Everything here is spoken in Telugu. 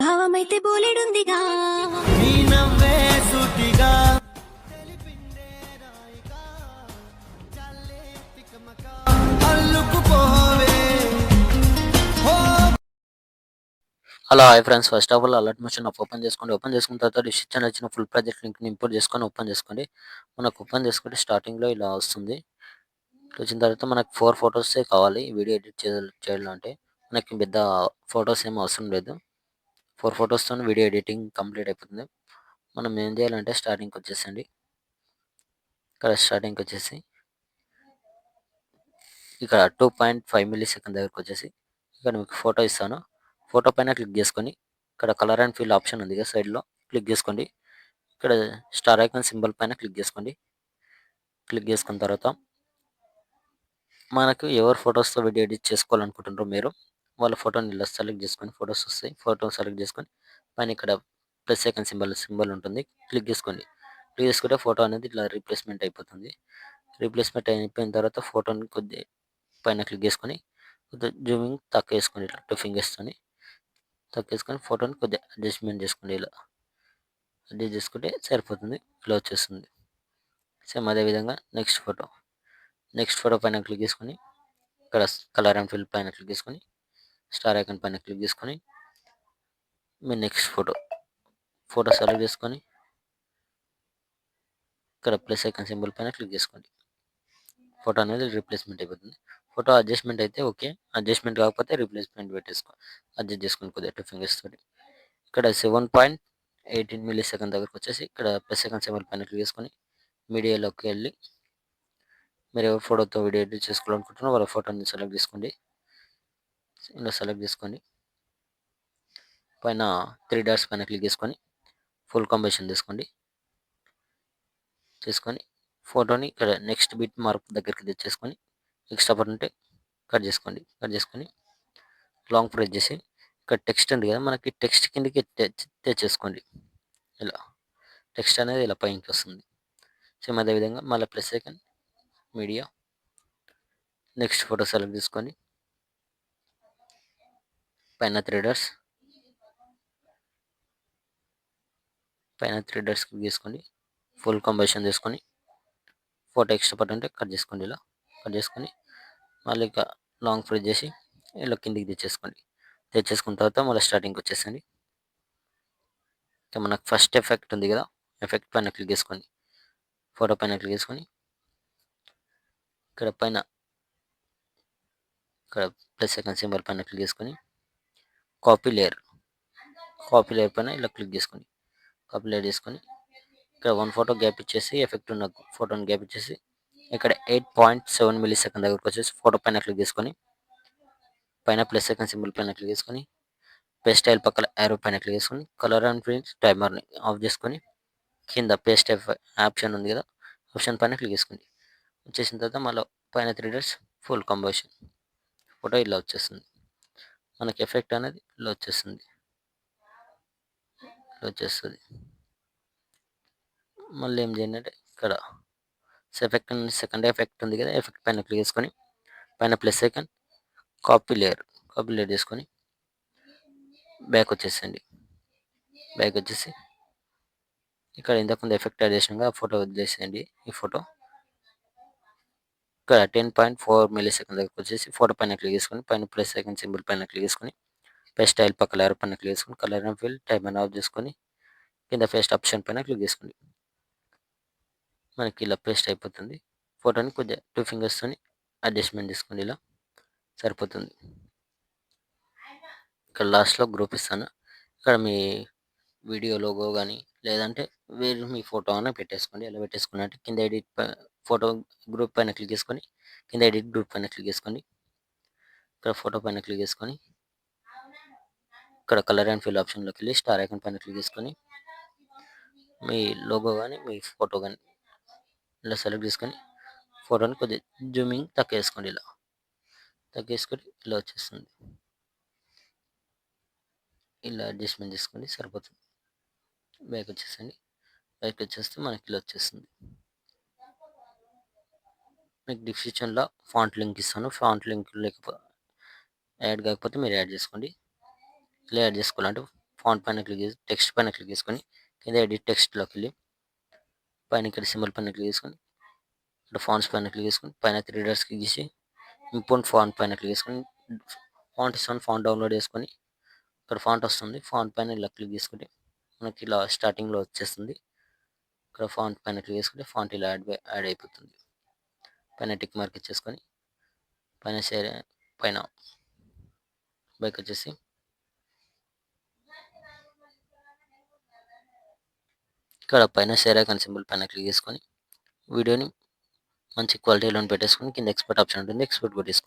భావమైతే బోలెడుందిగా నీ నవ్వే సూటిగా అల్లుకుపోవే hello hi friends, first of all Alight Motion open చేసుకోండి. ఓపెన్ చేసుకున్న తర్వాత డిస్క్రిప్షన్ వచ్చిన ఫుల్ ప్రాజెక్ట్ లింక్ని ఇంపోర్ట్ చేసుకొని ఓపెన్ చేసుకోండి. మనకు ఓపెన్ చేసుకుంటే స్టార్టింగ్లో ఇలా వస్తుంది. వచ్చిన తర్వాత మనకు 4 ఫొటోసే కావాలి వీడియో ఎడిట్ చేయాలంటే. మనకి పెద్ద ఫొటోస్ ఏం అవసరం లేదు. 4 ఫొటోస్తో వీడియో ఎడిటింగ్ కంప్లీట్ అయిపోతుంది. మనం ఏం చేయాలంటే స్టార్టింగ్కి వచ్చేసండి. ఇక్కడ స్టార్టింగ్కి వచ్చేసి ఇక్కడ 2.5 మిల్లీ సెకండ్ దగ్గరకు వచ్చేసి ఇక్కడ మీకు ఫోటో ఇస్తాను. ఫోటో పైన క్లిక్ చేసుకొని ఇక్కడ కలర్ అండ్ ఫిల్ ఆప్షన్ ఉంది కదా సైడ్లో, క్లిక్ చేసుకోండి. ఇక్కడ స్టార్ ఐకాన్ సింబల్ పైన క్లిక్ చేసుకోండి. క్లిక్ చేసుకున్న తర్వాత మనకు ఎవరు ఫొటోస్తో వీడియో ఎడిట్ చేసుకోవాలనుకుంటున్నారో మీరు వాళ్ళ ఫోటోని ఇలా సెలెక్ట్ చేసుకొని ఫొటోస్ వస్తాయి. ఫోటో సెలెక్ట్ చేసుకొని పైన ఇక్కడ ప్లస్ ఐకాన్ సింబల్ ఉంటుంది, క్లిక్ చేసుకోండి. క్లిక్ చేసుకుంటే ఫోటో అనేది ఇట్లా రీప్లేస్మెంట్ అయిపోతుంది. రీప్లేస్మెంట్ అయిపోయిన తర్వాత ఫోటోని కొద్ది పైన క్లిక్ చేసుకొని కొద్దిగా జూమింగ్ తక్కువ వేసుకోండి. ఇట్లా 2 ఫింగర్స్తోని తక్కువ వేసుకొని ఫోటోని కొద్దిగా అడ్జస్ట్మెంట్ చేసుకోండి. ఇలా అడ్జస్ట్ చేసుకుంటే సరిపోతుంది. ఇలా వచ్చేస్తుంది. సేమ్ అదేవిధంగా నెక్స్ట్ ఫోటో పైన క్లిక్ చేసుకొని ఇక్కడ కలర్ అండ్ ఫిల్ పైన క్లిక్ చేసుకొని స్టార్ ఐకాన్ పైన క్లిక్ చేసుకొని మీ నెక్స్ట్ ఫోటో సెలెక్ట్ చేసుకొని ఇక్కడ ప్లస్ ఐకాన్ సింబల్ పైన క్లిక్ చేసుకోండి. ఫోటో అనేది రీప్లేస్మెంట్ అయిపోతుంది. ఫోటో అడ్జస్ట్మెంట్ అయితే ఓకే, అడ్జస్ట్మెంట్ కాకపోతే రీప్లేస్మెంట్ అడ్జస్ట్ చేసుకొని కొద్దిగా 2 ఫింగర్స్ తోటి ఇక్కడ 7.18 మిల్లీ సెకండ్ దగ్గరకు వచ్చేసి ఇక్కడ ప్లస్ ఐకాన్ సింబల్ పైన క్లిక్ చేసుకొని మీడియాలోకి వెళ్ళి మీరు ఎవరి ఫోటోతో వీడియో ఎడిట్ చేసుకోవాలనుకుంటున్నారో వాళ్ళ ఫోటోని సెలెక్ట్ చేసుకోండి. ఇలా సెలెక్ట్ చేసుకొని పైన 3 డాట్స్ పైన క్లిక్ చేసుకొని ఫుల్ కంబైషన్ చేసుకొని ఫోటోని ఇక్కడ నెక్స్ట్ బిట్ మార్క్ దగ్గరికి తెచ్చేసుకొని ఎక్స్ట్రా పార్ట్ ఉంటే కట్ చేసుకొని లాంగ్ ప్రెస్ చేసి ఇక్కడ టెక్స్ట్ ఉంది కదా, మనకి టెక్స్ట్ కిందకి తెచ్చేసుకోండి. ఇలా టెక్స్ట్ అనేది ఇలా పైకి వస్తుంది. సేమ్ అదేవిధంగా మళ్ళీ plus icon media next photo select చేసుకొని పైన 3 డాట్స్ క్లిక్ చేసుకోండి. ఫుల్ కంబైషన్ చేసుకొని ఫోటో ఎక్స్ట్రా పార్ట్ ఉంటే కట్ చేసుకోండి. ఇలా కట్ చేసుకొని మళ్ళీ ఇక లాంగ్ ప్రెస్ చేసి ఇలా కిందికి తెచ్చేసుకున్న తర్వాత మళ్ళీ స్టార్టింగ్కి వచ్చేసండి. ఇక మనకు ఫస్ట్ ఎఫెక్ట్ ఉంది కదా, ఎఫెక్ట్ పైన క్లిక్ చేసుకోండి. ఫోటో పైన క్లిక్ చేసుకొని ఇక్కడ ప్లస్ ఐకాన్ సింబల్ పైన క్లిక్ చేసుకొని కాపీ లేయర్ పైన ఇలా క్లిక్ చేసుకోండి. కాపీ లేయర్ చేసుకొని ఇక్కడ 1 ఫోటో గ్యాప్ ఇచ్చేసి ఎఫెక్ట్ ఉన్న ఫోటోని గ్యాప్ ఇచ్చేసి ఇక్కడ 8.7 మిల్లీ సెకండ్ దగ్గరకు వచ్చేసి ఫోటో పైన క్లిక్ చేసుకొని పైన ప్లస్ ఐకాన్ సింబల్ పైన క్లిక్ చేసుకొని పేస్ట్ స్టైల్ పక్కన యారో పైన క్లిక్ చేసుకొని కలర్ అండ్ ప్రింట్ టైమర్ని ఆఫ్ చేసుకొని కింద పేస్ట్ ఆప్షన్ ఉంది కదా, ఆప్షన్ పైన క్లిక్ చేసుకోండి. వచ్చేసిన తర్వాత మళ్ళీ పైన 3 డాట్స్ ఫుల్ కంబైషన్ ఫోటో ఇలా వచ్చేస్తుంది. మనకి ఎఫెక్ట్ అనేది ఇలా వచ్చేస్తుంది. మళ్ళీ ఏం చేయండి అంటే ఇక్కడ సెకండ్ ఎఫెక్ట్ ఉంది కదా, ఎఫెక్ట్ పైన క్లిక్ చేసుకొని పైన ప్లస్ ఐకాన్ కాపీ లేయర్ చేసుకొని బ్యాక్ వచ్చేసి ఇక్కడ ఇంతకుముందు ఎఫెక్ట్ యాడ్ చేసినాక ఫోటో వదిలేసేయండి. ఈ ఫోటో ఇక్కడ 10.4 మిల్లీ సెకండ్ దగ్గరకు వచ్చేసి ఫోటో పైన క్లిక్ చేసుకొని పైన ప్లస్ ఐకాన్ సింబల్ పైన క్లిక్ చేసుకొని పేస్ట్ స్టైల్ పక్క లేయర్ పైన క్లిక్ చేసుకొని colour and fill timer of చేసుకొని కింద పేస్ట్ ఆప్షన్ పైన క్లిక్ చేసుకోండి. మనకి ఇలా పేస్ట్ అయిపోతుంది. ఫోటోని కొద్దిగా 2 ఫింగర్స్తోని అడ్జస్ట్మెంట్ చేసుకోండి. ఇలా సరిపోతుంది. ఇక్కడ లాస్ట్లో గ్రూప్ ఇస్తాను. ఇక్కడ మీ వీడియో లోగో కానీ లేదంటే వేరే మీ ఫోటో అయినా పెట్టేసుకోండి. ఎలా పెట్టేసుకున్నట్టు కింద ఎడిట్ ఫోటో గ్రూప్ పైన క్లిక్ చేసుకొని కింద ఎడిట్ గ్రూప్ పైన క్లిక్ చేసుకోండి. ఇక్కడ ఫోటో పైన క్లిక్ చేసుకొని ఇక్కడ కలర్ అండ్ ఫిల్ ఆప్షన్లోకి వెళ్ళి స్టార్ ఐకాన్ పైన క్లిక్ చేసుకొని మీ లోగో కానీ మీ ఫోటో కానీ ఇలా సెలెక్ట్ చేసుకొని ఫోటోని కొద్దిగా జూమింగ్ తక్కువ వేసుకోండి. ఇలా ఇలా వచ్చేస్తుంది. ఇలా అడ్జస్ట్మెంట్ చేసుకోండి, సరిపోతుంది. బ్యాక్ వచ్చేస్తే మనకి ఇలా వచ్చేస్తుంది. మీకు డిస్క్రిప్షన్లో ఫాంట్ లింక్ ఇస్తాను. ఫాంట్ లింక్ యాడ్ కాకపోతే మీరు యాడ్ చేసుకోండి. ఇలా యాడ్ చేసుకోవాలంటే ఫాంట్ పైన క్లిక్ చేసి టెక్స్ట్ పైన క్లిక్ చేసుకొని కింద ఎడిట్ టెక్స్ట్లోకి వెళ్ళి పైన ఇక్కడ సింబల్ పైన క్లిక్ చేసుకొని ఇక్కడ ఫాంట్స్ పైన క్లిక్ చేసుకొని పైన 3 డాట్స్ క్లిక్ చేసి ఇంపోర్ట్ ఫాంట్ పైన క్లిక్ చేసుకొని ఫాంట్ ఇస్తాను. ఫాంట్ డౌన్లోడ్ చేసుకొని ఇక్కడ ఫాంట్ వస్తుంది. ఫాంట్ పైన ఇలా క్లిక్ చేసుకుంటే మనకి ఇలా స్టార్టింగ్లో వచ్చేస్తుంది. ఇక్కడ ఫాంట్ పైన క్లిక్ చేసుకుంటే ఫాంట్ ఇలా యాడ్ అయిపోతుంది. పైన టిక్ మార్క్ ఇచ్చేసుకొని పైన షేర్ పైన బైక్ వచ్చేసి ఇక్కడ పైన షేర్ ఐకాన్ సింబల్ పైన క్లిక్ చేసుకొని వీడియోని మంచి క్వాలిటీలో పెట్టేసుకొని కింద ఎక్స్పోర్ట్ ఆప్షన్ ఉంటుంది. ఎక్స్పోర్ట్ కొట్టేసుకొని